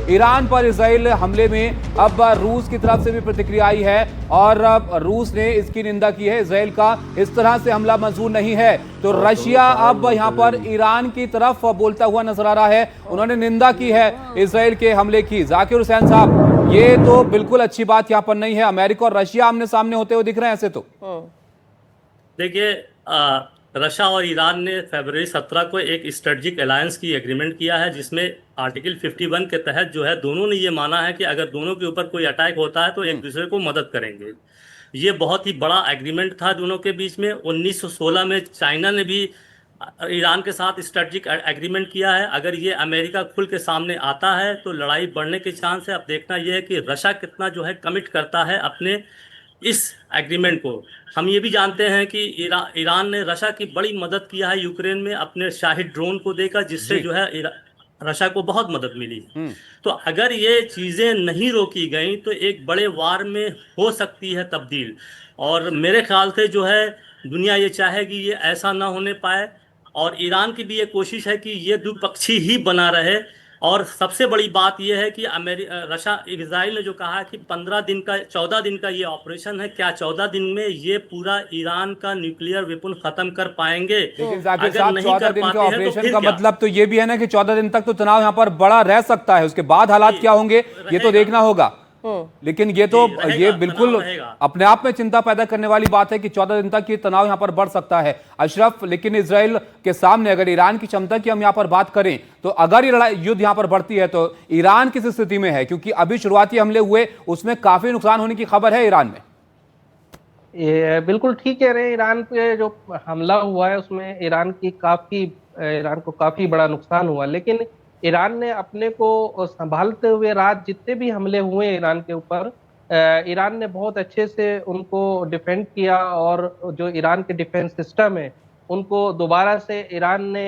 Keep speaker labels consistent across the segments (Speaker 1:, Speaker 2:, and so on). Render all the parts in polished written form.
Speaker 1: Iran पर Israel हमले में अब रूस की तरफ से भी प्रतिक्रिया आई है और रूस ने इसकी निंदा की है। इजराइल का इस तरह से हमला मंजूर नहीं है। तो रशिया अब यहां पर ईरान की तरफ बोलता हुआ नजर आ रहा है। उन्होंने निंदा की है इजराइल के हमले की। जाकिर हुसैन साहब, ये तो बिल्कुल अच्छी बात यहां पर नहीं है। अमेरिका और रशिया आमने सामने होते हुए दिख रहे हैं ऐसे तो।
Speaker 2: देखिए, रशिया और ईरान ने फरवरी 17 को एक स्ट्रेटजिक अलायंस की एग्रीमेंट किया है, जिसमें आर्टिकल 51 के तहत जो है दोनों ने ये माना है कि अगर दोनों के ऊपर कोई अटैक होता है तो एक दूसरे को मदद करेंगे। ये बहुत ही बड़ा एग्रीमेंट था दोनों के बीच में। 1916 में चाइना ने भी ईरान के साथ स्ट्रेटजिक एग्रीमेंट किया है। अगर ये अमेरिका खुल के सामने आता है तो लड़ाई बढ़ने के चांस है। अब देखना यह है कि रशिया कितना जो है कमिट करता है अपने इस एग्रीमेंट को। हम ये भी जानते हैं कि ईरान ने रशिया की बड़ी मदद किया है यूक्रेन में अपने शाहिद ड्रोन को देकर, जिससे जो है रशिया को बहुत मदद मिली। तो अगर ये चीज़ें नहीं रोकी गई तो एक बड़े वार में हो सकती है तब्दील। और मेरे ख्याल से जो है दुनिया ये चाहेगी ये ऐसा ना होने पाए, और ईरान की भी ये कोशिश है कि ये द्विपक्षीय ही बना रहे। और सबसे बड़ी बात यह है कि रशिया इजराइल ने जो कहा है कि 14 दिन का ये ऑपरेशन है, क्या 14 दिन में ये पूरा ईरान का न्यूक्लियर वेपन खत्म कर पाएंगे?
Speaker 1: लेकिन जाकिर
Speaker 2: अगर
Speaker 1: साहब,
Speaker 2: नहीं
Speaker 1: 14
Speaker 2: कर
Speaker 1: दिन के
Speaker 2: पाते हैं तो
Speaker 1: ऑपरेशन
Speaker 2: फिर
Speaker 1: का
Speaker 2: क्या?
Speaker 1: मतलब तो ये भी है ना कि 14 दिन तक तो तनाव यहाँ पर बड़ा रह सकता है। उसके बाद हालात क्या होंगे ये तो देखना होगा। लेकिन ये तो ये बिल्कुल अपने आप में चिंता पैदा करने वाली बात है कि 14 दिन तक ये तनाव यहाँ पर बढ़ सकता है। अशरफ, लेकिन इजराइल के सामने अगर ईरान की क्षमता की हम यहाँ पर बात करें तो अगर ये लड़ाई युद्ध यहाँ पर बढ़ती है तो ईरान किस स्थिति में है? क्योंकि अभी शुरुआती हमले हुए उसमें काफी नुकसान होने की खबर है ईरान में।
Speaker 3: ये बिल्कुल ठीक कह रहे हैं। ईरान पे जो हमला हुआ है उसमें ईरान को काफी बड़ा नुकसान हुआ, लेकिन ईरान ने अपने को संभालते हुए रात जितने भी हमले हुए ईरान के ऊपर, ईरान ने बहुत अच्छे से उनको डिफेंड किया। और जो ईरान के डिफेंस सिस्टम है उनको दोबारा से ईरान ने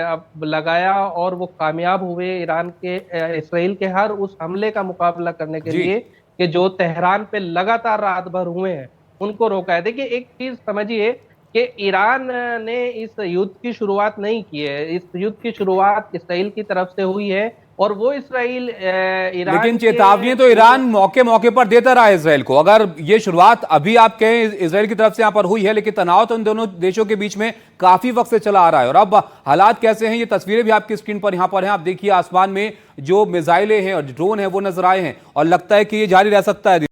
Speaker 3: अब लगाया और वो कामयाब हुए इसराइल के हर उस हमले का मुकाबला करने के लिए कि जो तेहरान पे लगातार रात भर हुए हैं उनको रोका है। देखिए, एक चीज समझिए कि ईरान ने इस युद्ध की शुरुआत नहीं की है। इस युद्ध की शुरुआत इसराइल की तरफ से हुई है और वो इसराइल ईरान,
Speaker 1: लेकिन चेतावनी तो ईरान मौके मौके पर देता रहा है इसराइल को। अगर ये शुरुआत अभी आप कहें इसराइल की तरफ से यहाँ पर हुई है, लेकिन तनाव तो इन दोनों देशों के बीच में काफी वक्त से चला आ रहा है। और अब हालात कैसे हैं ये तस्वीरें भी आपकी स्क्रीन पर यहाँ पर हैं। आप देखिए आसमान में जो मिसाइलें हैं और ड्रोन है वो नजर आए हैं और लगता है कि ये जारी रह सकता है।